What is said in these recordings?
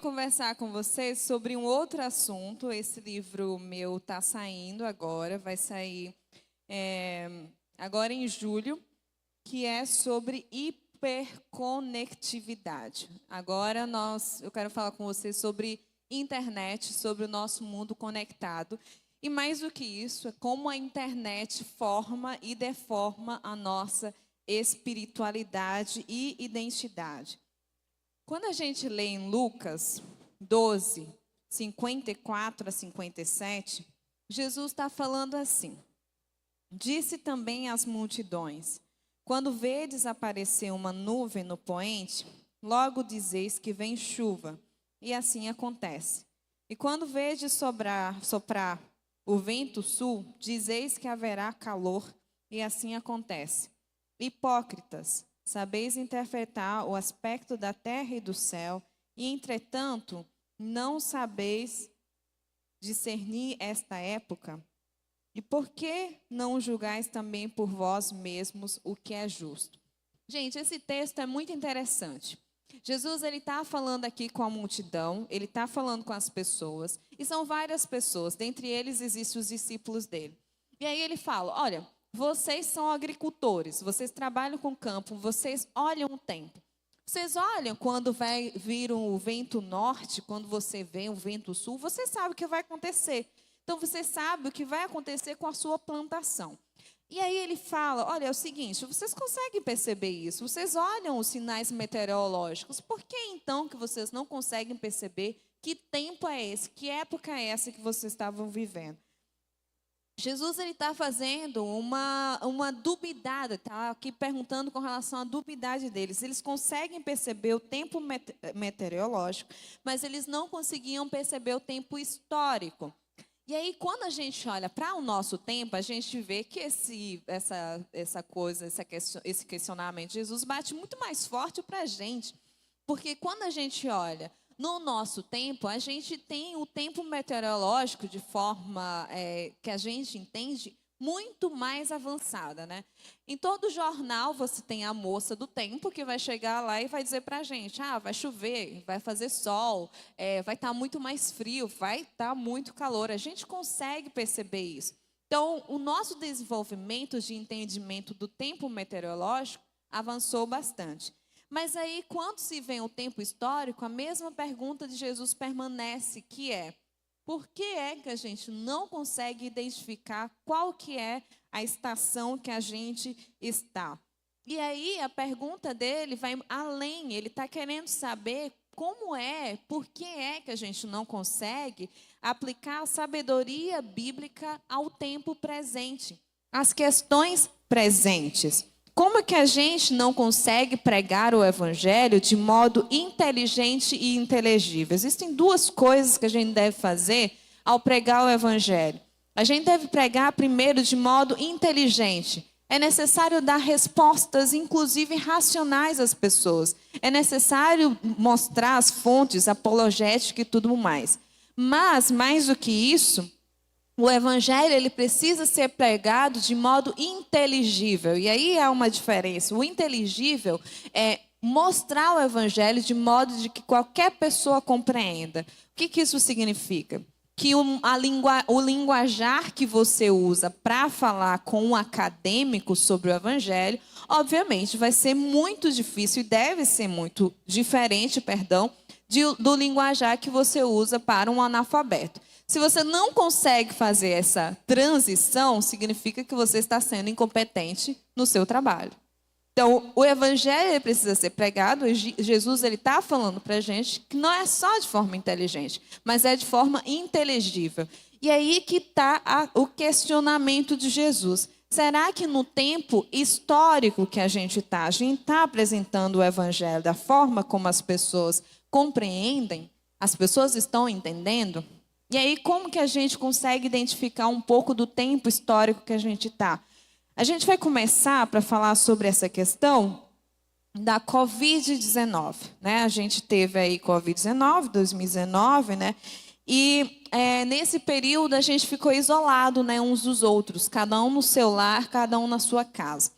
conversar com vocês sobre um outro assunto. Esse livro meu está saindo agora, vai sair agora em julho, que é sobre hiperconectividade. Agora eu quero falar com vocês sobre internet, sobre o nosso mundo conectado. E mais do que isso, é como a internet forma e deforma a nossa espiritualidade e identidade. Quando a gente lê em Lucas 12, 54 a 57, Jesus está falando assim: disse também às multidões: quando vedes aparecer uma nuvem no poente, logo dizeis que vem chuva, e assim acontece. E quando vedes soprar o vento sul, dizeis que haverá calor, e assim acontece. Hipócritas, sabeis interpretar o aspecto da terra e do céu, e entretanto não sabeis discernir esta época? E por que não julgais também por vós mesmos o que é justo? Gente, esse texto é muito interessante. Jesus ele está falando aqui com a multidão, ele está falando com as pessoas, e são várias pessoas, dentre eles existem os discípulos dele. E aí ele fala: olha, vocês são agricultores, vocês trabalham com campo, vocês olham o tempo. Vocês olham quando vai vir o vento norte, quando você vê o vento sul, você sabe o que vai acontecer. Então, você sabe o que vai acontecer com a sua plantação. E aí ele fala: olha, é o seguinte, vocês conseguem perceber isso? Vocês olham os sinais meteorológicos. Por que então que vocês não conseguem perceber que tempo é esse? Que época é essa que vocês estavam vivendo? Jesus está fazendo uma dubidade, está aqui perguntando com relação à dubidade deles. Eles conseguem perceber o tempo meteorológico, mas eles não conseguiam perceber o tempo histórico. E aí, quando a gente olha para o nosso tempo, a gente vê que esse questionamento de Jesus bate muito mais forte para a gente. Porque quando a gente olha no nosso tempo, a gente tem o tempo meteorológico de forma que a gente entende muito mais avançada, né? Em todo jornal você tem a moça do tempo que vai chegar lá e vai dizer para a gente: vai chover, vai fazer sol, vai estar muito mais frio, vai estar muito calor. A gente consegue perceber isso. Então, o nosso desenvolvimento de entendimento do tempo meteorológico avançou bastante. Mas aí, quando se vem o tempo histórico, a mesma pergunta de Jesus permanece, que é: por que é que a gente não consegue identificar qual que é a estação que a gente está? E aí, a pergunta dele vai além, ele está querendo saber por que é que a gente não consegue aplicar a sabedoria bíblica ao tempo presente, às questões presentes. Como que a gente não consegue pregar o evangelho de modo inteligente e inteligível? Existem duas coisas que a gente deve fazer ao pregar o evangelho. A gente deve pregar primeiro de modo inteligente. É necessário dar respostas, inclusive racionais às pessoas. É necessário mostrar as fontes apologéticas e tudo mais. Mas, mais do que isso, o evangelho ele precisa ser pregado de modo inteligível. E aí há uma diferença. O inteligível é mostrar o evangelho de modo de que qualquer pessoa compreenda. O que isso significa? Que o linguajar que você usa para falar com um acadêmico sobre o evangelho, obviamente vai ser muito difícil e deve ser muito diferente, do linguajar que você usa para um analfabeto. Se você não consegue fazer essa transição, significa que você está sendo incompetente no seu trabalho. Então, o evangelho precisa ser pregado, e Jesus está falando para a gente que não é só de forma inteligente, mas é de forma inteligível. E aí que está o questionamento de Jesus. Será que no tempo histórico que a gente está apresentando o evangelho da forma como as pessoas compreendem? As pessoas estão entendendo? E aí, como que a gente consegue identificar um pouco do tempo histórico que a gente está? A gente vai começar para falar sobre essa questão da Covid-19, né? A gente teve aí Covid-19, 2019, né? E nesse período a gente ficou isolado, né, uns dos outros, cada um no seu lar, cada um na sua casa.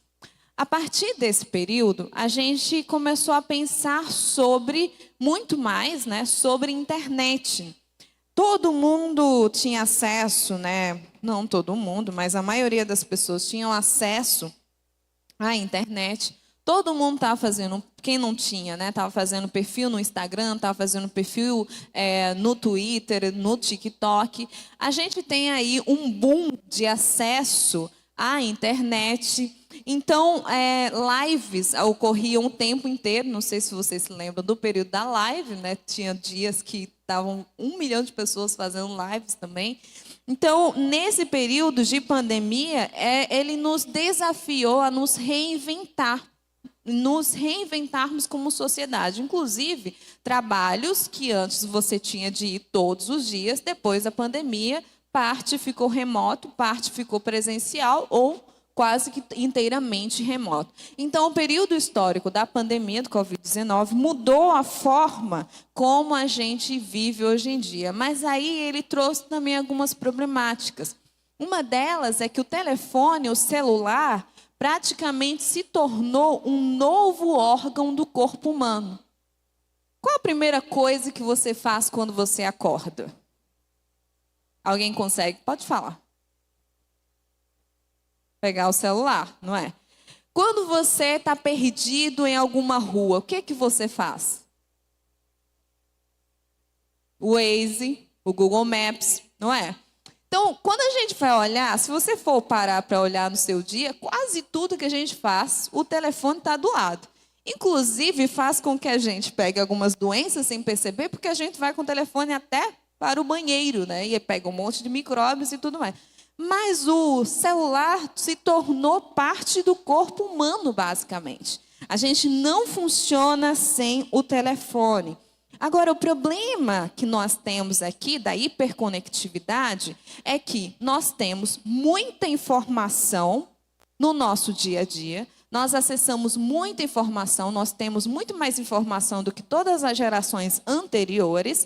A partir desse período, a gente começou a pensar sobre, muito mais, né, sobre internet. Todo mundo tinha acesso, né? Não todo mundo, mas a maioria das pessoas tinham acesso à internet. Todo mundo estava fazendo, quem não tinha, né? Estava fazendo perfil no Instagram, estava fazendo perfil no Twitter, no TikTok. A gente tem aí um boom de acesso à internet. Então, lives ocorriam o tempo inteiro. Não sei se vocês se lembram do período da live, né? Tinha dias que estavam 1 milhão de pessoas fazendo lives também. Então, nesse período de pandemia, ele nos desafiou a nos reinventarmos como sociedade. Inclusive, trabalhos que antes você tinha de ir todos os dias, depois da pandemia, parte ficou remoto, parte ficou presencial ou quase que inteiramente remoto. Então, o período histórico da pandemia do Covid-19 mudou a forma como a gente vive hoje em dia. Mas aí ele trouxe também algumas problemáticas. Uma delas é que o telefone, o celular, praticamente se tornou um novo órgão do corpo humano. Qual a primeira coisa que você faz quando você acorda? Alguém consegue? Pode falar. Pegar o celular, não é? Quando você está perdido em alguma rua, o que que você faz? O Waze, o Google Maps, não é? Então, quando a gente vai olhar, se você for parar para olhar no seu dia, quase tudo que a gente faz, o telefone está do lado. Inclusive, faz com que a gente pegue algumas doenças sem perceber, porque a gente vai com o telefone até para o banheiro, né? E pega um monte de micróbios e tudo mais. Mas o celular se tornou parte do corpo humano, basicamente. A gente não funciona sem o telefone. Agora, o problema que nós temos aqui da hiperconectividade é que nós temos muita informação no nosso dia a dia, nós acessamos muita informação, nós temos muito mais informação do que todas as gerações anteriores,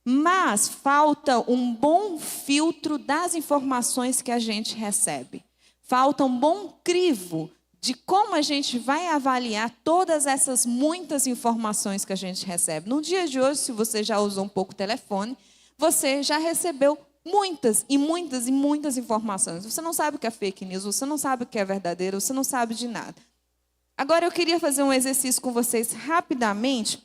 mas falta um bom filtro das informações que a gente recebe. Falta um bom crivo de como a gente vai avaliar todas essas muitas informações que a gente recebe. No dia de hoje, se você já usou um pouco o telefone, você já recebeu muitas e muitas e muitas informações. Você não sabe o que é fake news, você não sabe o que é verdadeiro, você não sabe de nada. Agora, eu queria fazer um exercício com vocês rapidamente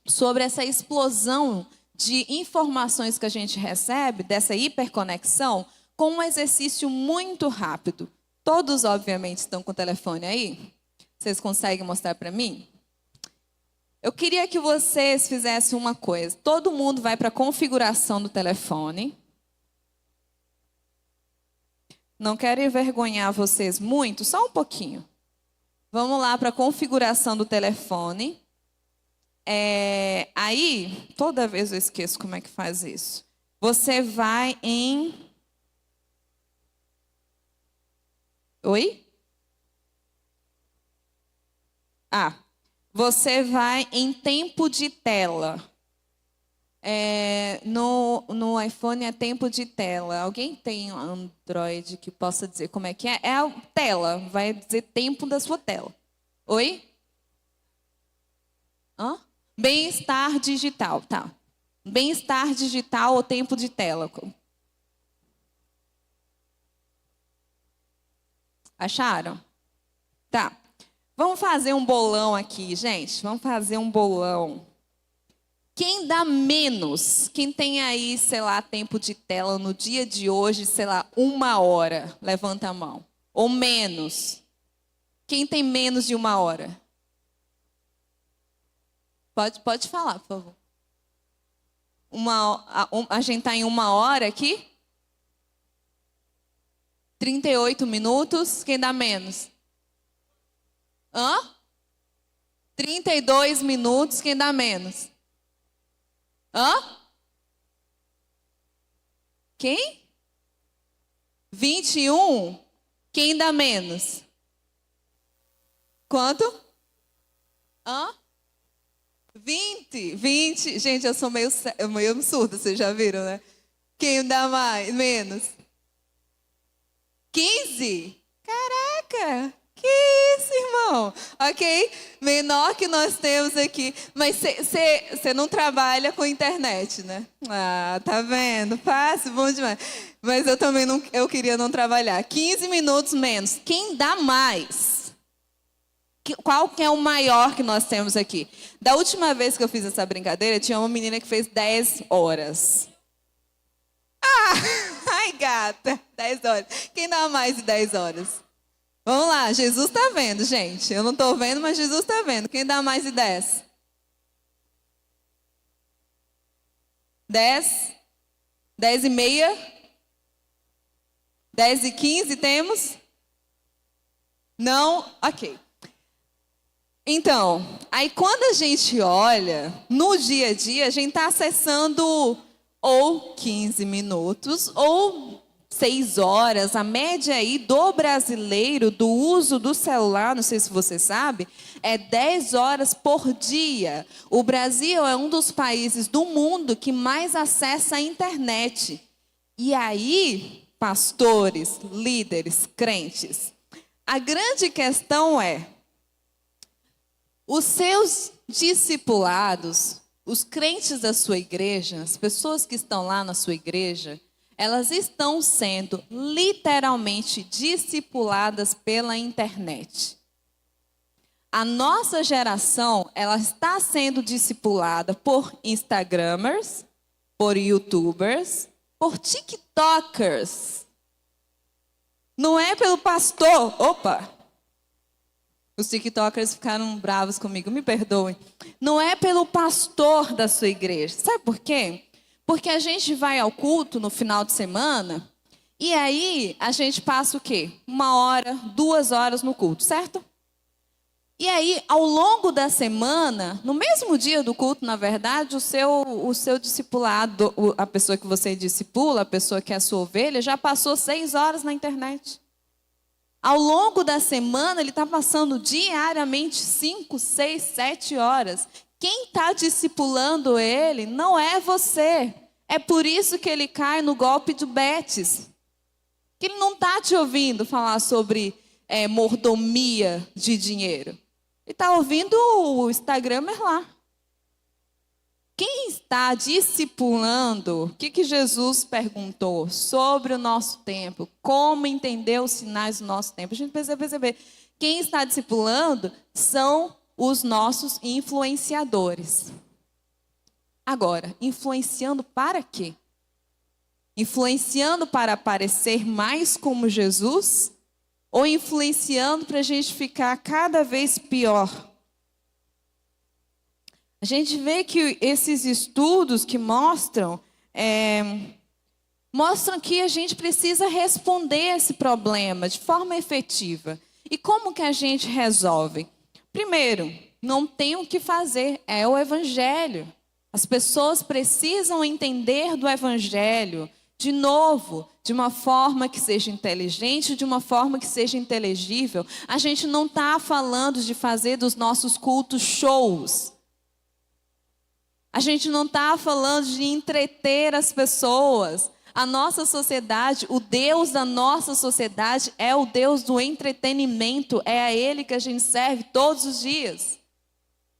sobre essa explosão de informações que a gente recebe, dessa hiperconexão, com um exercício muito rápido. Todos, obviamente, estão com o telefone aí? Vocês conseguem mostrar para mim? Eu queria que vocês fizessem uma coisa. Todo mundo vai para a configuração do telefone. Não quero envergonhar vocês muito, só um pouquinho. Vamos lá para a configuração do telefone. Aí, toda vez eu esqueço como é que faz isso. Você vai em... Oi? Você vai em tempo de tela. No iPhone é tempo de tela. Alguém tem um Android que possa dizer como é que é? É a tela, vai dizer tempo da sua tela. Oi? Hã? Bem-estar digital, tá. Bem-estar digital ou tempo de tela? Acharam? Tá. Vamos fazer um bolão aqui, gente. Vamos fazer um bolão. Quem dá menos? Quem tem aí, sei lá, tempo de tela no dia de hoje, sei lá, 1 hora? Levanta a mão. Ou menos? Quem tem menos de 1 hora? Pode falar, por favor. A gente está em 1 hora aqui? 38 minutos. Quem dá menos? 32 minutos. Quem dá menos? Quem? 21? Quem dá menos? Quanto? 20. Gente, eu sou meio surda, vocês já viram, né? Quem dá mais? Menos? 15? Caraca! Que isso, irmão? Ok? Menor que nós temos aqui. Mas você não trabalha com internet, né? Ah, tá vendo? Fácil, bom demais. Mas eu também não, eu queria não trabalhar. 15 minutos menos. Quem dá mais? Qual que é o maior que nós temos aqui? Da última vez que eu fiz essa brincadeira, tinha uma menina que fez 10 horas. Ah, ai gata, 10 horas. Quem dá mais de 10 horas? Vamos lá, Jesus está vendo, gente. Eu não estou vendo, mas Jesus está vendo. Quem dá mais de 10? 10? 10 e meia? 10 e 15 temos? Não? Ok. Então, aí quando a gente olha, no dia a dia, a gente está acessando ou 15 minutos ou 6 horas, a média aí do brasileiro, do uso do celular, não sei se você sabe, é 10 horas por dia. O Brasil é um dos países do mundo que mais acessa a internet. E aí, pastores, líderes, crentes, a grande questão é, os seus discipulados, os crentes da sua igreja, as pessoas que estão lá na sua igreja, elas estão sendo literalmente discipuladas pela internet. A nossa geração, ela está sendo discipulada por Instagramers, por YouTubers, por TikTokers. Não é pelo pastor. Opa! Os TikTokers ficaram bravos comigo, me perdoem. Não é pelo pastor da sua igreja. Sabe por quê? Porque a gente vai ao culto no final de semana e aí a gente passa o quê? 1 hora, 2 horas no culto, certo? E aí, ao longo da semana, no mesmo dia do culto, na verdade, o seu discipulado, a pessoa que você discipula, a pessoa que é a sua ovelha, já passou 6 horas na internet. Ao longo da semana, ele está passando diariamente 5, 6, 7 horas. Quem está discipulando ele não é você. É por isso que ele cai no golpe do Betis. Que ele não está te ouvindo falar sobre mordomia de dinheiro. Ele está ouvindo o Instagramer lá. Quem está discipulando, o que Jesus perguntou sobre o nosso tempo? Como entender os sinais do nosso tempo? A gente precisa perceber. Quem está discipulando são os nossos influenciadores. Agora, influenciando para quê? Influenciando para parecer mais como Jesus? Ou influenciando para a gente ficar cada vez pior? A gente vê que esses estudos que mostram que a gente precisa responder a esse problema de forma efetiva. E como que a gente resolve? Primeiro, não tem o que fazer, é o Evangelho. As pessoas precisam entender do Evangelho, de novo, de uma forma que seja inteligente, de uma forma que seja inteligível. A gente não está falando de fazer dos nossos cultos shows. A gente não está falando de entreter as pessoas. A nossa sociedade, o Deus da nossa sociedade é o Deus do entretenimento. É a Ele que a gente serve todos os dias.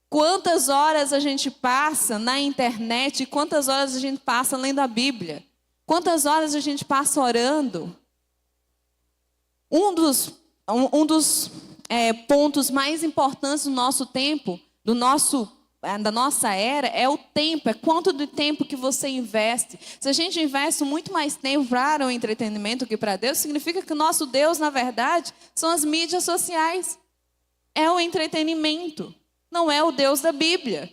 Quantas horas a gente passa na internet e quantas horas a gente passa lendo a Bíblia? Quantas horas a gente passa orando? Um dos pontos mais importantes do nosso tempo, da nossa era, é o tempo. É quanto do tempo que você investe. Se a gente investe muito mais tempo para o entretenimento que para Deus, significa que o nosso Deus, na verdade, são as mídias sociais. É o entretenimento. Não é o Deus da Bíblia.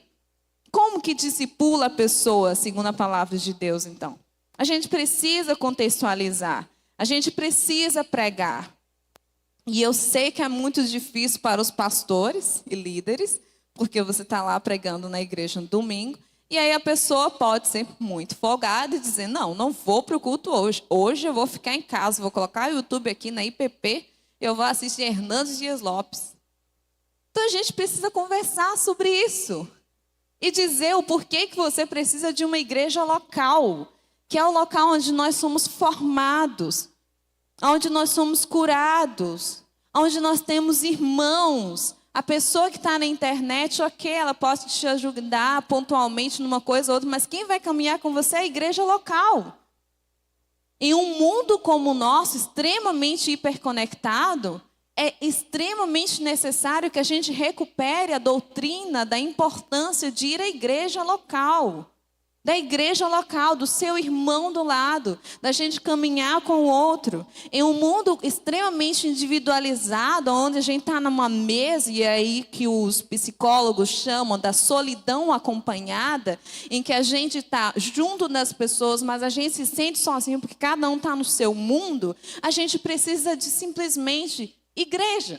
Como que discipula a pessoa, segundo a palavra de Deus, então? A gente precisa contextualizar. A gente precisa pregar. E eu sei que é muito difícil para os pastores e líderes, porque você está lá pregando na igreja no domingo, e aí a pessoa pode ser muito folgada e dizer, não vou para o culto hoje. Hoje eu vou ficar em casa, vou colocar o YouTube aqui na IPP, eu vou assistir Hernandes Dias Lopes. Então a gente precisa conversar sobre isso. E dizer o porquê que você precisa de uma igreja local, que é o local onde nós somos formados, onde nós somos curados, onde nós temos irmãos. A pessoa que está na internet, ok, ela pode te ajudar pontualmente numa coisa ou outra, mas quem vai caminhar com você é a igreja local. Em um mundo como o nosso, extremamente hiperconectado, é extremamente necessário que a gente recupere a doutrina da importância de ir à igreja local. Da igreja local, do seu irmão do lado, da gente caminhar com o outro. Em um mundo extremamente individualizado, onde a gente está numa mesa, e é aí que os psicólogos chamam da solidão acompanhada, em que a gente está junto das pessoas, mas a gente se sente sozinho, porque cada um está no seu mundo, a gente precisa de simplesmente igreja.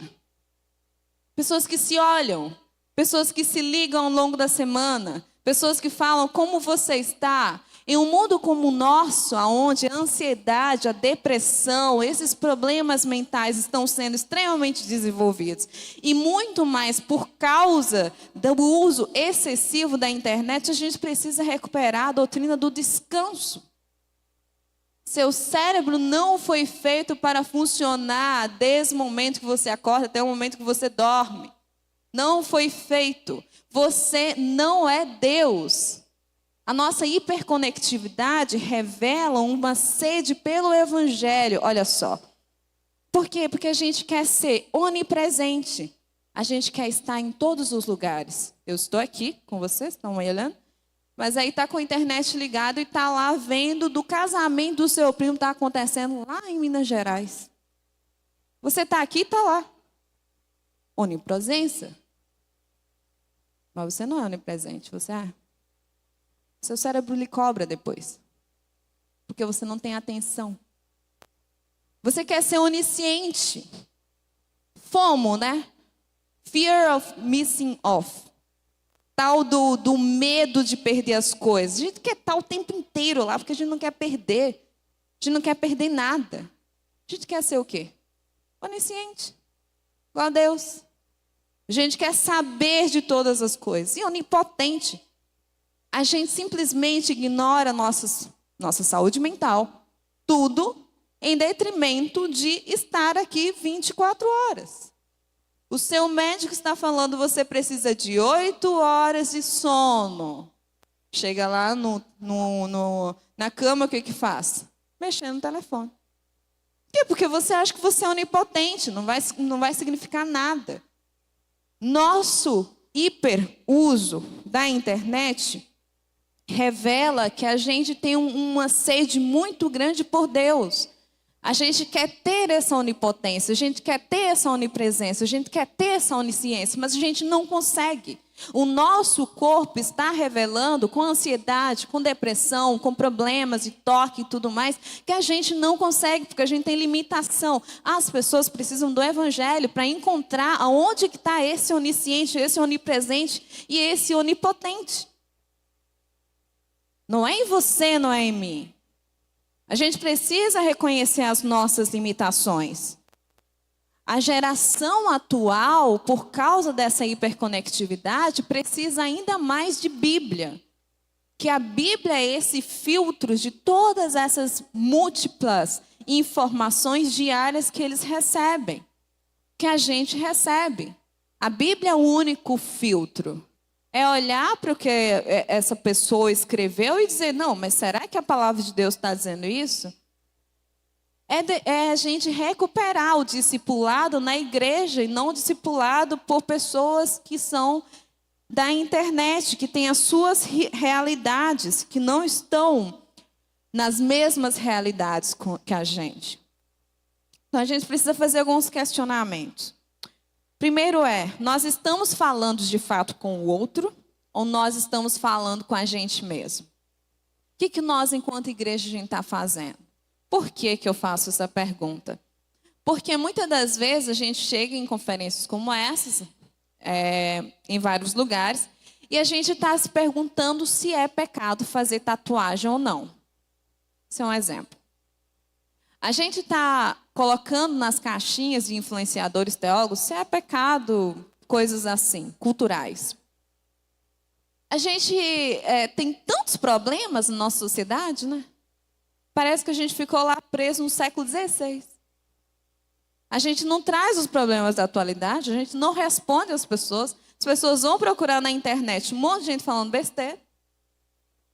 Pessoas que se olham, pessoas que se ligam ao longo da semana, pessoas que falam como você está. Em um mundo como o nosso, onde a ansiedade, a depressão, esses problemas mentais estão sendo extremamente desenvolvidos. E muito mais por causa do uso excessivo da internet, a gente precisa recuperar a doutrina do descanso. Seu cérebro não foi feito para funcionar desde o momento que você acorda até o momento que você dorme. Não foi feito. Você não é Deus. A nossa hiperconectividade revela uma sede pelo Evangelho. Olha só. Por quê? Porque a gente quer ser onipresente. A gente quer estar em todos os lugares. Eu estou aqui com vocês, estão me olhando? Mas aí está com a internet ligada e está lá vendo do casamento do seu primo, está acontecendo lá em Minas Gerais. Você está aqui e está lá. Onipresença. Mas você não é onipresente, você é. Seu cérebro lhe cobra depois. Porque você não tem atenção. Você quer ser onisciente. FOMO, né? Fear of missing off. Tal do medo de perder as coisas. A gente quer estar o tempo inteiro lá, porque a gente não quer perder. A gente não quer perder nada. A gente quer ser o quê? Onisciente. Igual a Deus. A gente quer saber de todas as coisas. E onipotente. A gente simplesmente ignora nossa saúde mental. Tudo em detrimento de estar aqui 24 horas. O seu médico está falando, você precisa de 8 horas de sono. Chega lá na cama, o que faz? Mexendo no telefone. Por quê? Porque você acha que você é onipotente. Não vai significar nada. Nosso hiperuso da internet revela que a gente tem uma sede muito grande por Deus. A gente quer ter essa onipotência, a gente quer ter essa onipresença, a gente quer ter essa onisciência, mas a gente não consegue. O nosso corpo está revelando com ansiedade, com depressão, com problemas de toque e tudo mais, que a gente não consegue, porque a gente tem limitação. As pessoas precisam do evangelho para encontrar aonde que está esse onisciente, esse onipresente e esse onipotente. Não é em você, não é em mim. A gente precisa reconhecer as nossas limitações. A geração atual, por causa dessa hiperconectividade, precisa ainda mais de Bíblia. Que a Bíblia é esse filtro de todas essas múltiplas informações diárias que eles recebem. Que a gente recebe. A Bíblia é o único filtro. É olhar para o que essa pessoa escreveu e dizer, não, mas será que a palavra de Deus está dizendo isso? É a gente recuperar o discipulado na igreja e não o discipulado por pessoas que são da internet, que têm as suas realidades, que não estão nas mesmas realidades que a gente. Então a gente precisa fazer alguns questionamentos. Primeiro nós estamos falando de fato com o outro ou nós estamos falando com a gente mesmo? O que nós, enquanto igreja, a gente está fazendo? Por que eu faço essa pergunta? Porque muitas das vezes a gente chega em conferências como essas, em vários lugares, e a gente está se perguntando se é pecado fazer tatuagem ou não. Esse é um exemplo. A gente está colocando nas caixinhas de influenciadores teólogos se é pecado, coisas assim, culturais. A gente tem tantos problemas na nossa sociedade, né? Parece que a gente ficou lá preso no século XVI. A gente não traz os problemas da atualidade, a gente não responde às pessoas. As pessoas vão procurar na internet um monte de gente falando besteira.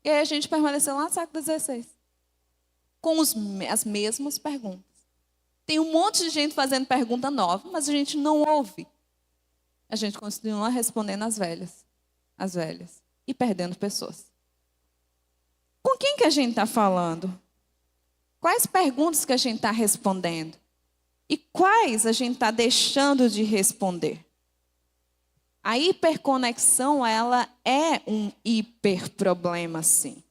E aí a gente permaneceu lá no século XVI, com as mesmas perguntas. Tem um monte de gente fazendo pergunta nova, mas a gente não ouve. A gente continua respondendo as velhas, e perdendo pessoas. Com quem que a gente está falando? Quais perguntas que a gente está respondendo? E quais a gente está deixando de responder? A hiperconexão, ela é um hiperproblema, sim.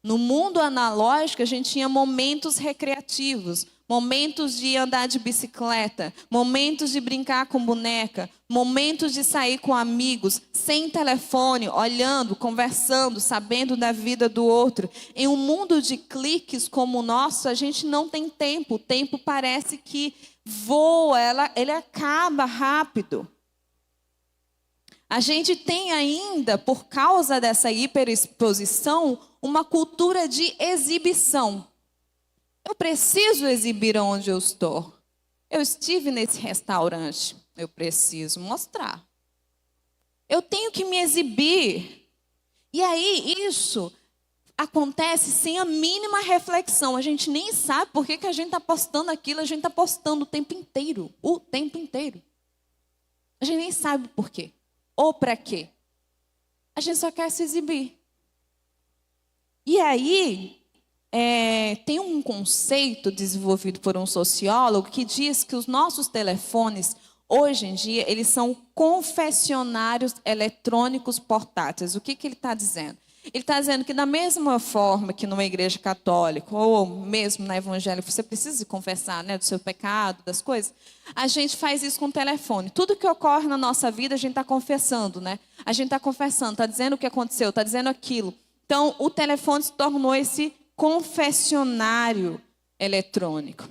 No mundo analógico, a gente tinha momentos recreativos, momentos de andar de bicicleta, momentos de brincar com boneca, momentos de sair com amigos, sem telefone, olhando, conversando, sabendo da vida do outro. Em um mundo de cliques como o nosso, a gente não tem tempo. O tempo parece que voa, ele acaba rápido. A gente tem ainda, por causa dessa hiperexposição, uma cultura de exibição. Eu preciso exibir onde eu estou. Eu estive nesse restaurante. Eu preciso mostrar. Eu tenho que me exibir. E aí, isso acontece sem a mínima reflexão. A gente nem sabe por que a gente está postando aquilo. A gente está postando o tempo inteiro. O tempo inteiro. A gente nem sabe por quê. Ou para quê? A gente só quer se exibir. E aí, tem um conceito desenvolvido por um sociólogo que diz que os nossos telefones, hoje em dia, eles são confessionários eletrônicos portáteis. O que ele está dizendo? Ele está dizendo que da mesma forma que numa igreja católica, ou mesmo na evangélica, você precisa se confessar, né, do seu pecado, das coisas, a gente faz isso com o telefone. Tudo que ocorre na nossa vida, a gente está confessando, né? A gente está confessando, está dizendo o que aconteceu, está dizendo aquilo. Então, o telefone se tornou esse confessionário eletrônico.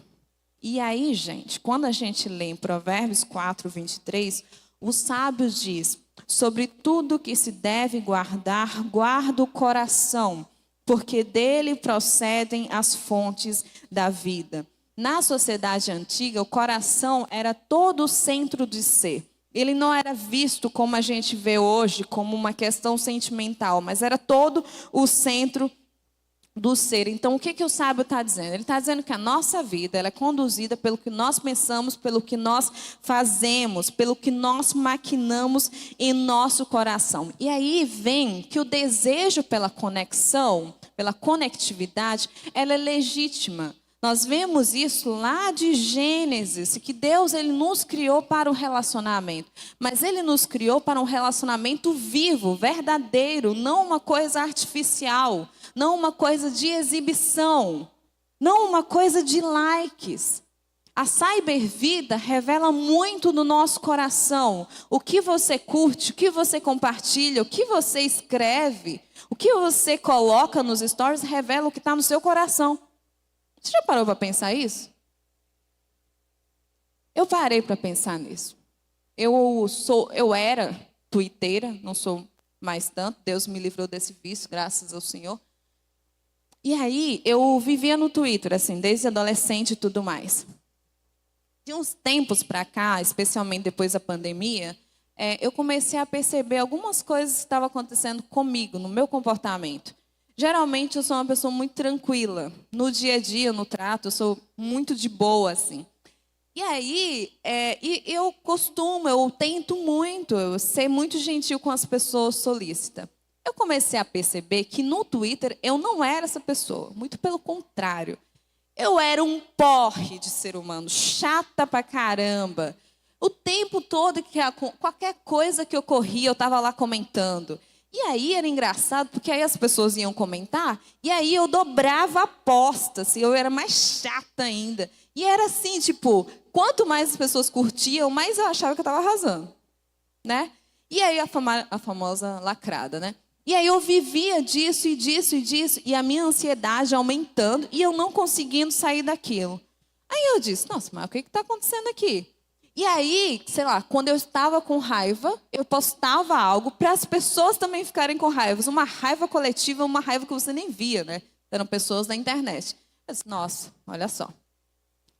E aí, gente, quando a gente lê em Provérbios 4, 23, o sábio diz: sobre tudo que se deve guardar, guarda o coração, porque dele procedem as fontes da vida. Na sociedade antiga, o coração era todo o centro de ser. Ele não era visto como a gente vê hoje, como uma questão sentimental, mas era todo o centro do ser. Então, o que o sábio está dizendo? Ele está dizendo que a nossa vida ela é conduzida pelo que nós pensamos, pelo que nós fazemos, pelo que nós maquinamos em nosso coração. E aí vem que o desejo pela conexão, pela conectividade, ela é legítima. Nós vemos isso lá de Gênesis, que Deus ele nos criou para o relacionamento. Mas Ele nos criou para um relacionamento vivo, verdadeiro, não uma coisa artificial, não uma coisa de exibição, não uma coisa de likes. A Cybervida revela muito no nosso coração. O que você curte, o que você compartilha, o que você escreve, o que você coloca nos stories revela o que está no seu coração. Você já parou para pensar isso? Eu parei para pensar nisso. Eu era twitteira, não sou mais tanto. Deus me livrou desse vício, graças ao Senhor. E aí, eu vivia no Twitter, assim, desde adolescente e tudo mais. De uns tempos para cá, especialmente depois da pandemia, eu comecei a perceber algumas coisas que estavam acontecendo comigo, no meu comportamento. Geralmente, eu sou uma pessoa muito tranquila. No dia a dia, no trato, eu sou muito de boa, assim. E aí, eu tento muito, eu ser muito gentil com as pessoas solícitas. Eu comecei a perceber que no Twitter eu não era essa pessoa, muito pelo contrário. Eu era um porre de ser humano, chata pra caramba. O tempo todo, qualquer coisa que ocorria, eu estava lá comentando. E aí era engraçado, porque aí as pessoas iam comentar, e aí eu dobrava a aposta, assim, eu era mais chata ainda. E era assim, tipo, quanto mais as pessoas curtiam, mais eu achava que eu estava arrasando, né? E aí a famosa lacrada, né? E aí eu vivia disso, e a minha ansiedade aumentando, e eu não conseguindo sair daquilo. Aí eu disse, nossa, mas o que está acontecendo aqui? E aí, sei lá, quando eu estava com raiva, eu postava algo para as pessoas também ficarem com raiva. Uma raiva coletiva, uma raiva que você nem via, né? Eram pessoas da internet. Eu disse, nossa, olha só.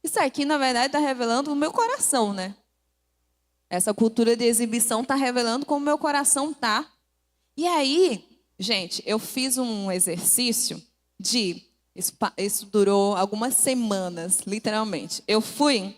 Isso aqui, na verdade, está revelando o meu coração, né? Essa cultura de exibição está revelando como o meu coração tá. E aí, gente, eu fiz um exercício de... Isso durou algumas semanas, literalmente. Eu fui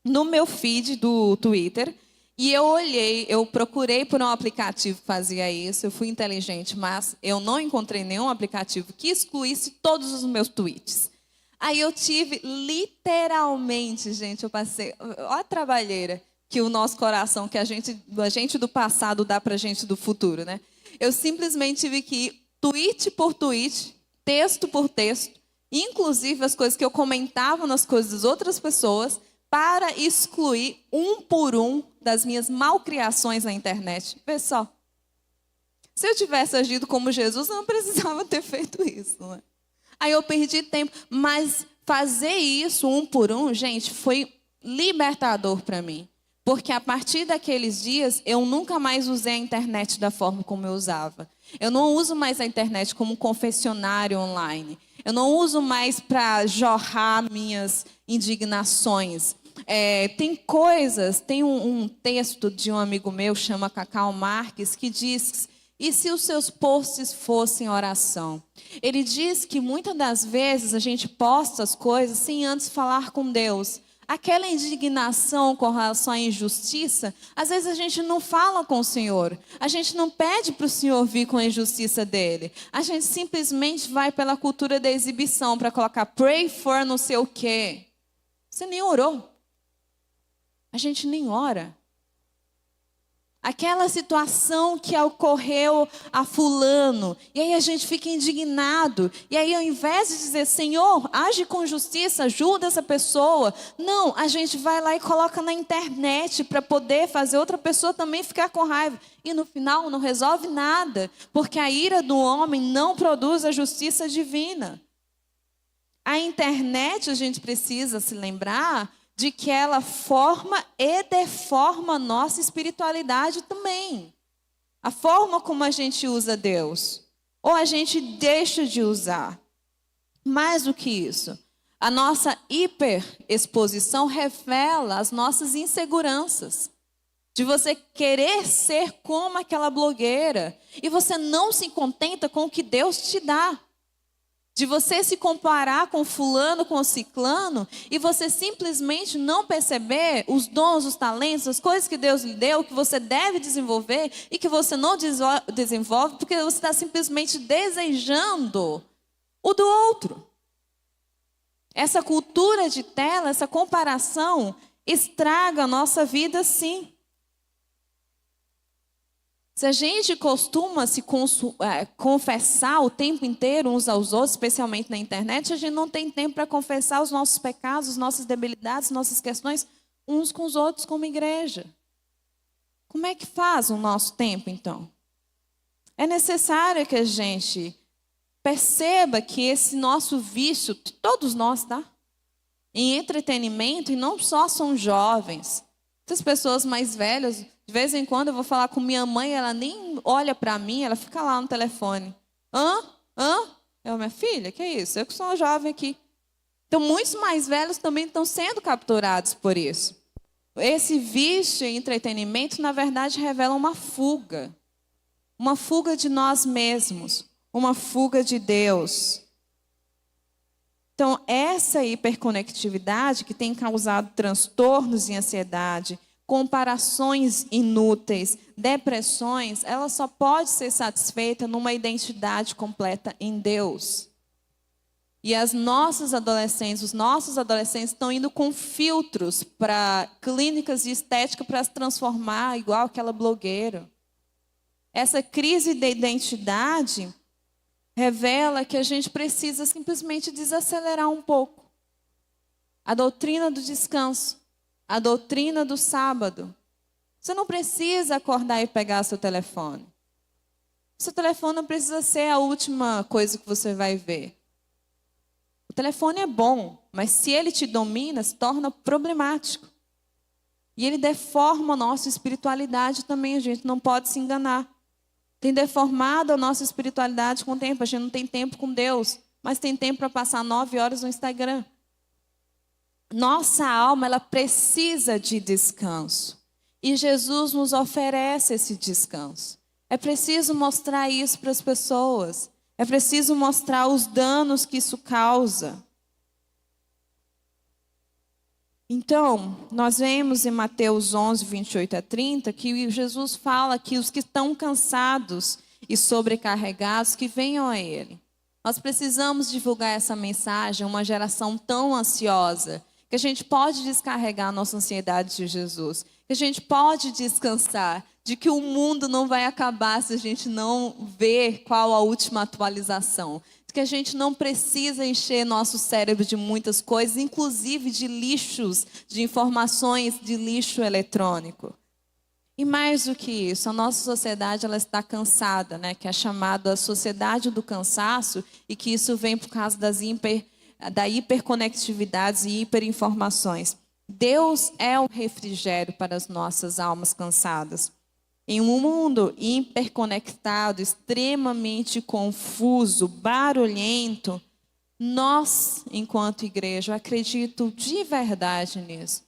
no meu feed do Twitter e eu procurei por um aplicativo que fazia isso. Eu fui inteligente, mas eu não encontrei nenhum aplicativo que excluísse todos os meus tweets. Aí eu tive, literalmente, gente, eu passei... Olha a trabalheira que o nosso coração, que a gente do passado dá para a gente do futuro, né? Eu simplesmente tive que ir tweet por tweet, texto por texto, inclusive as coisas que eu comentava nas coisas das outras pessoas, para excluir um por um das minhas malcriações na internet. Pessoal, se eu tivesse agido como Jesus, eu não precisava ter feito isso, né? Aí eu perdi tempo, mas fazer isso um por um, gente, foi libertador para mim. Porque a partir daqueles dias, eu nunca mais usei a internet da forma como eu usava. Eu não uso mais a internet como um confessionário online. Eu não uso mais para jorrar minhas indignações. Tem um texto de um amigo meu, chama Cacau Marques, que diz: e se os seus posts fossem oração? Ele diz que muitas das vezes a gente posta as coisas sem antes falar com Deus. Aquela indignação com relação à injustiça, às vezes a gente não fala com o Senhor. A gente não pede para o Senhor vir com a injustiça dele. A gente simplesmente vai pela cultura da exibição para colocar pray for não sei o quê. Você nem orou. A gente nem ora. Aquela situação que ocorreu a fulano, e aí a gente fica indignado, e aí ao invés de dizer, Senhor, age com justiça, ajuda essa pessoa, não, a gente vai lá e coloca na internet para poder fazer outra pessoa também ficar com raiva, e no final não resolve nada, porque a ira do homem não produz a justiça divina. A internet, a gente precisa se lembrar de que ela forma e deforma a nossa espiritualidade também. A forma como a gente usa Deus. Ou a gente deixa de usar. Mais do que isso, a nossa hiperexposição revela as nossas inseguranças. De você querer ser como aquela blogueira. E você não se contenta com o que Deus te dá. De você se comparar com fulano, com o ciclano, e você simplesmente não perceber os dons, os talentos, as coisas que Deus lhe deu, que você deve desenvolver e que você não desenvolve, porque você está simplesmente desejando o do outro. Essa cultura de tela, essa comparação, estraga a nossa vida, sim. Se a gente costuma se confessar o tempo inteiro uns aos outros, especialmente na internet, a gente não tem tempo para confessar os nossos pecados, as nossas debilidades, nossas questões uns com os outros como igreja. Como é que faz o nosso tempo, então? É necessário que a gente perceba que esse nosso vício, todos nós, tá? Em entretenimento, e não só são jovens. Essas pessoas mais velhas... De vez em quando eu vou falar com minha mãe, ela nem olha para mim, ela fica lá no telefone. Minha filha, que é isso? Eu que sou uma jovem aqui. Então, muitos mais velhos também estão sendo capturados por isso. Esse vício em entretenimento, na verdade, revela uma fuga. Uma fuga de nós mesmos. Uma fuga de Deus. Então, essa hiperconectividade que tem causado transtornos e ansiedade, comparações inúteis, depressões, ela só pode ser satisfeita numa identidade completa em Deus. E os nossos adolescentes estão indo com filtros para clínicas de estética para se transformar igual aquela blogueira. Essa crise de identidade revela que a gente precisa simplesmente desacelerar um pouco. A doutrina do descanso. A doutrina do sábado. Você não precisa acordar e pegar seu telefone. Seu telefone não precisa ser a última coisa que você vai ver. O telefone é bom, mas se ele te domina, se torna problemático. E ele deforma a nossa espiritualidade também, a gente não pode se enganar. Tem deformado a nossa espiritualidade com o tempo. A gente não tem tempo com Deus, mas tem tempo para passar 9 horas no Instagram. Nossa alma, ela precisa de descanso. E Jesus nos oferece esse descanso. É preciso mostrar isso para as pessoas. É preciso mostrar os danos que isso causa. Então, nós vemos em Mateus 11, 28 a 30, que Jesus fala que os que estão cansados e sobrecarregados, que venham a Ele. Nós precisamos divulgar essa mensagem a uma geração tão ansiosa, que a gente pode descarregar a nossa ansiedade de Jesus, que a gente pode descansar, de que o mundo não vai acabar se a gente não ver qual a última atualização, de que a gente não precisa encher nosso cérebro de muitas coisas, inclusive de lixos, de informações de lixo eletrônico. E mais do que isso, a nossa sociedade ela está cansada, né? Que é chamada sociedade do cansaço, e que isso vem por causa da hiperconectividades e hiperinformações. Deus é o refrigério para as nossas almas cansadas. Em um mundo hiperconectado, extremamente confuso, barulhento, nós, enquanto igreja, eu acredito de verdade nisso,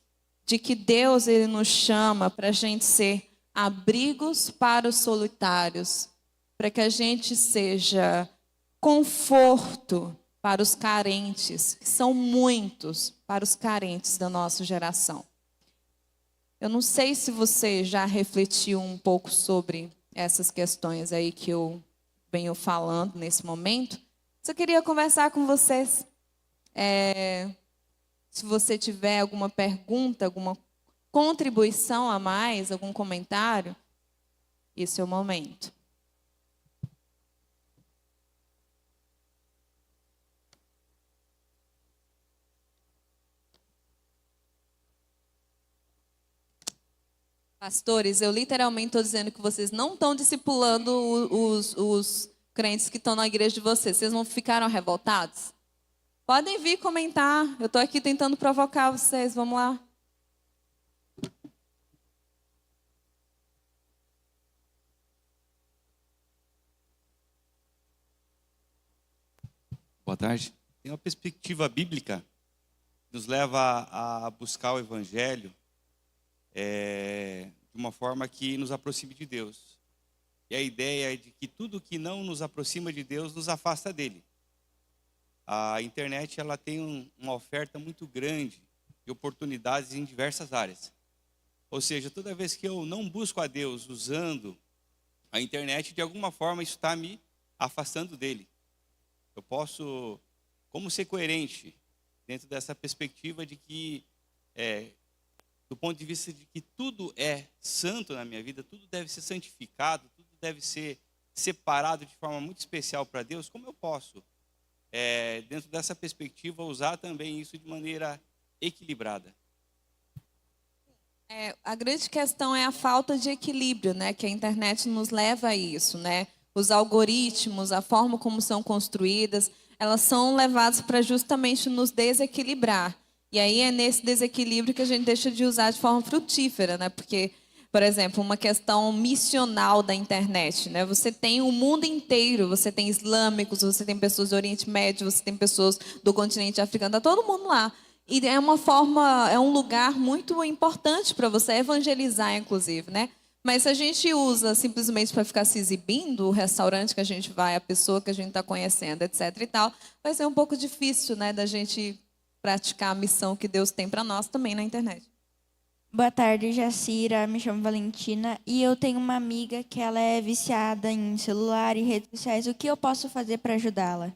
de que Deus ele nos chama para a gente ser abrigos para os solitários, para que a gente seja conforto para os carentes, que são muitos, para os carentes da nossa geração. Eu não sei se você já refletiu um pouco sobre essas questões aí que eu venho falando nesse momento. Só queria conversar com vocês. Se você tiver alguma pergunta, alguma contribuição a mais, algum comentário, esse é o momento. Pastores, eu literalmente estou dizendo que vocês não estão discipulando os crentes que estão na igreja de vocês. Vocês não ficaram revoltados? Podem vir comentar. Eu estou aqui tentando provocar vocês. Vamos lá. Boa tarde. Tem uma perspectiva bíblica que nos leva a buscar o Evangelho de uma forma que nos aproxime de Deus. E a ideia é de que tudo que não nos aproxima de Deus nos afasta dele. A internet ela tem uma oferta muito grande de oportunidades em diversas áreas. Ou seja, toda vez que eu não busco a Deus usando a internet, de alguma forma isso está me afastando dele. Eu posso, como ser coerente dentro dessa perspectiva de que, do ponto de vista de que tudo é santo na minha vida, tudo deve ser santificado, tudo deve ser separado de forma muito especial para Deus, como eu posso, dentro dessa perspectiva, usar também isso de maneira equilibrada? A grande questão é a falta de equilíbrio, né? Que a internet nos leva a isso, né? Os algoritmos, a forma como são construídas, elas são levadas para justamente nos desequilibrar. E aí é nesse desequilíbrio que a gente deixa de usar de forma frutífera, né? Porque, por exemplo, uma questão missional da internet, né? Você tem o mundo inteiro, você tem islâmicos, você tem pessoas do Oriente Médio, você tem pessoas do continente africano, está todo mundo lá. E é um lugar muito importante para você evangelizar, inclusive, né? Mas se a gente usa simplesmente para ficar se exibindo, o restaurante que a gente vai, a pessoa que a gente está conhecendo, etc. e tal, vai ser um pouco difícil, né, da gente praticar a missão que Deus tem para nós também na internet. Boa tarde, Jacira. Me chamo Valentina e eu tenho uma amiga que ela é viciada em celular e redes sociais. O que eu posso fazer para ajudá-la?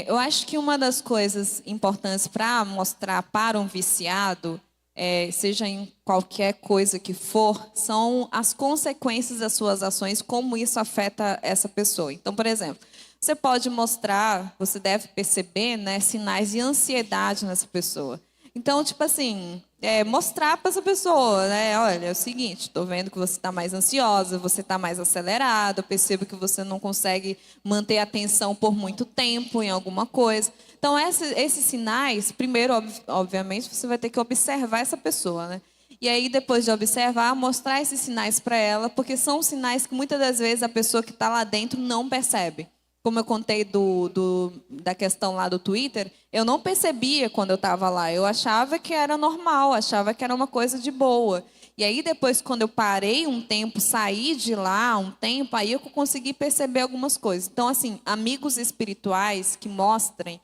Eu acho que uma das coisas importantes para mostrar para um viciado, seja em qualquer coisa que for, são as consequências das suas ações, como isso afeta essa pessoa. Então, por exemplo, você pode mostrar, você deve perceber, né, sinais de ansiedade nessa pessoa. Então, tipo assim, mostrar para essa pessoa, né? Olha, é o seguinte, estou vendo que você está mais ansiosa, você está mais acelerada, eu percebo que você não consegue manter a atenção por muito tempo em alguma coisa. Então, esses sinais, primeiro, obviamente, você vai ter que observar essa pessoa, né? E aí, depois de observar, mostrar esses sinais para ela, porque são sinais que muitas das vezes a pessoa que está lá dentro não percebe. como eu contei da questão lá do Twitter, eu não percebia quando eu estava lá. Eu achava que era normal, achava que era uma coisa de boa. E aí, depois, quando eu parei um tempo, saí de lá um tempo, aí eu consegui perceber algumas coisas. Então, assim, amigos espirituais que mostrem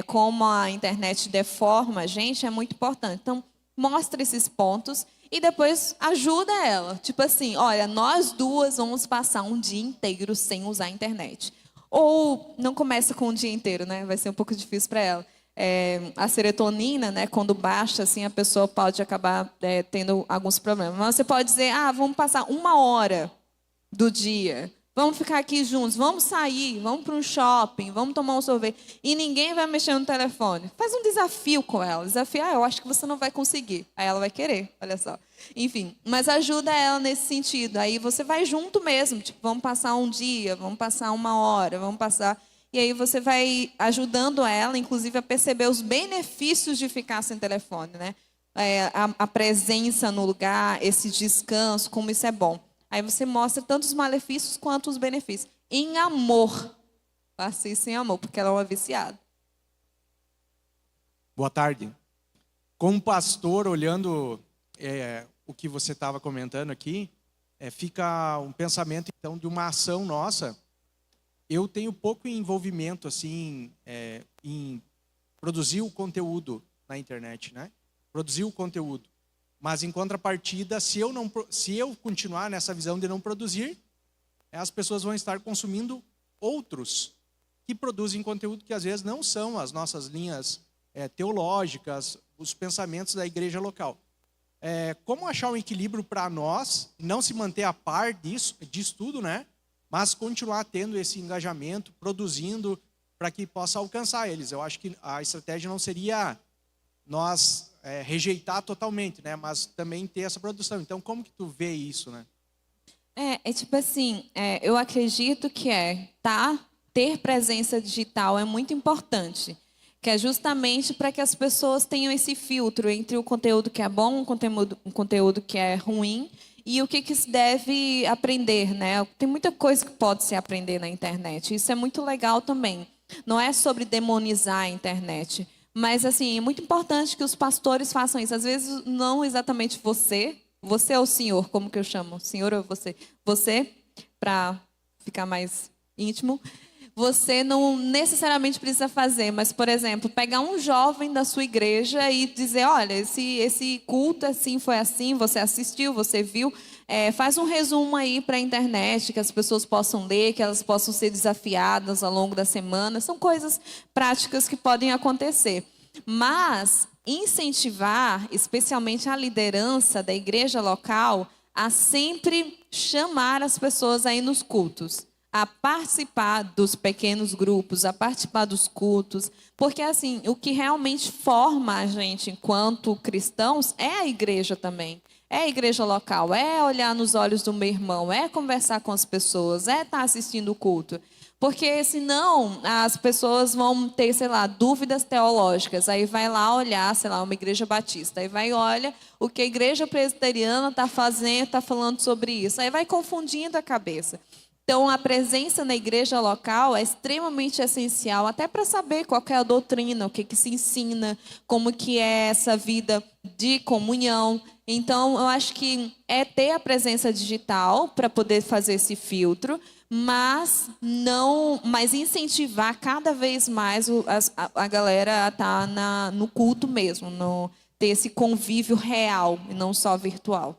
como a internet deforma a gente é muito importante. Então, mostra esses pontos e depois ajuda ela. Tipo assim, olha, nós duas vamos passar um dia inteiro sem usar a internet. Ou não começa com um dia inteiro, né? Vai ser um pouco difícil para ela. A serotonina, né, quando baixa, assim, a pessoa pode acabar tendo alguns problemas. Mas você pode dizer, vamos passar 1 hora do dia, vamos ficar aqui juntos, vamos sair, vamos para um shopping, vamos tomar um sorvete, e ninguém vai mexer no telefone. Faz um desafio com ela, desafio, eu acho que você não vai conseguir. Aí ela vai querer, olha só. Enfim, mas ajuda ela nesse sentido. Aí você vai junto mesmo, tipo, vamos passar um dia, vamos passar 1 hora, vamos passar... E aí você vai ajudando ela, inclusive, a perceber os benefícios de ficar sem telefone, né? A presença no lugar, esse descanso, como isso é bom. Aí você mostra tanto os malefícios quanto os benefícios. Em amor. Faça isso em amor, porque ela é uma viciada. Boa tarde. Como pastor, olhando o que você estava comentando aqui, fica um pensamento, então, de uma ação nossa. Eu tenho pouco envolvimento assim em produzir o conteúdo na internet, né? Produzir o conteúdo. Mas em contrapartida, se eu continuar nessa visão de não produzir, as pessoas vão estar consumindo outros que produzem conteúdo que às vezes não são as nossas linhas teológicas, os pensamentos da igreja local. Como achar um equilíbrio para nós, não se manter a par disso tudo, né? Mas continuar tendo esse engajamento, produzindo, para que possa alcançar eles. Eu acho que a estratégia não seria nós rejeitar totalmente, né? Mas também ter essa produção. Então, como que tu vê isso, né? Tipo assim, eu acredito que ter presença digital é muito importante, que é justamente para que as pessoas tenham esse filtro entre o conteúdo que é bom, um conteúdo que é ruim, e o que se deve aprender, né? Tem muita coisa que pode se aprender na internet. Isso é muito legal também. Não é sobre demonizar a internet, mas assim, é muito importante que os pastores façam isso. Às vezes não exatamente você é o senhor, como que eu chamo? Senhor ou você? Você, para ficar mais íntimo. Você não necessariamente precisa fazer, mas, por exemplo, pegar um jovem da sua igreja e dizer, olha, esse culto assim foi assim, você assistiu, você viu, faz um resumo aí para a internet, que as pessoas possam ler, que elas possam ser desafiadas ao longo da semana. São coisas práticas que podem acontecer. Mas incentivar, especialmente a liderança da igreja local, a sempre chamar as pessoas aí nos cultos, a participar dos pequenos grupos, a participar dos cultos, porque assim, o que realmente forma a gente enquanto cristãos é a igreja também, é a igreja local, é olhar nos olhos do meu irmão, é conversar com as pessoas, é estar assistindo o culto, porque senão as pessoas vão ter, sei lá, dúvidas teológicas, aí vai lá olhar, sei lá, uma igreja batista, aí vai e olha o que a igreja presbiteriana está fazendo, está falando sobre isso, aí vai confundindo a cabeça. Então, a presença na igreja local é extremamente essencial, até para saber qual é a doutrina, o que se ensina, como que é essa vida de comunhão. Então, eu acho que é ter a presença digital para poder fazer esse filtro, mas incentivar cada vez mais a galera a estar no culto mesmo, ter esse convívio real e não só virtual.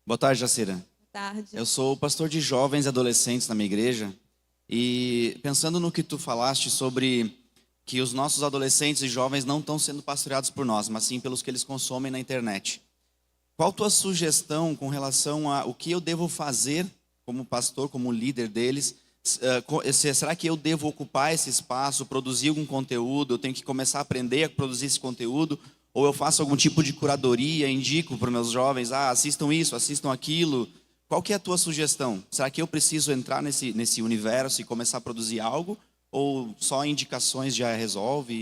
Boa tarde, Jacira. Tarde. Eu sou pastor de jovens e adolescentes na minha igreja e pensando no que tu falaste sobre que os nossos adolescentes e jovens não estão sendo pastoreados por nós, mas sim pelos que eles consomem na internet. Qual a tua sugestão com relação a o que eu devo fazer como pastor, como líder deles? Será que eu devo ocupar esse espaço, produzir algum conteúdo? Eu tenho que começar a aprender a produzir esse conteúdo? Ou eu faço algum tipo de curadoria, indico para os meus jovens, assistam isso, assistam aquilo? Qual que é a tua sugestão? Será que eu preciso entrar nesse universo e começar a produzir algo? Ou só indicações já resolve?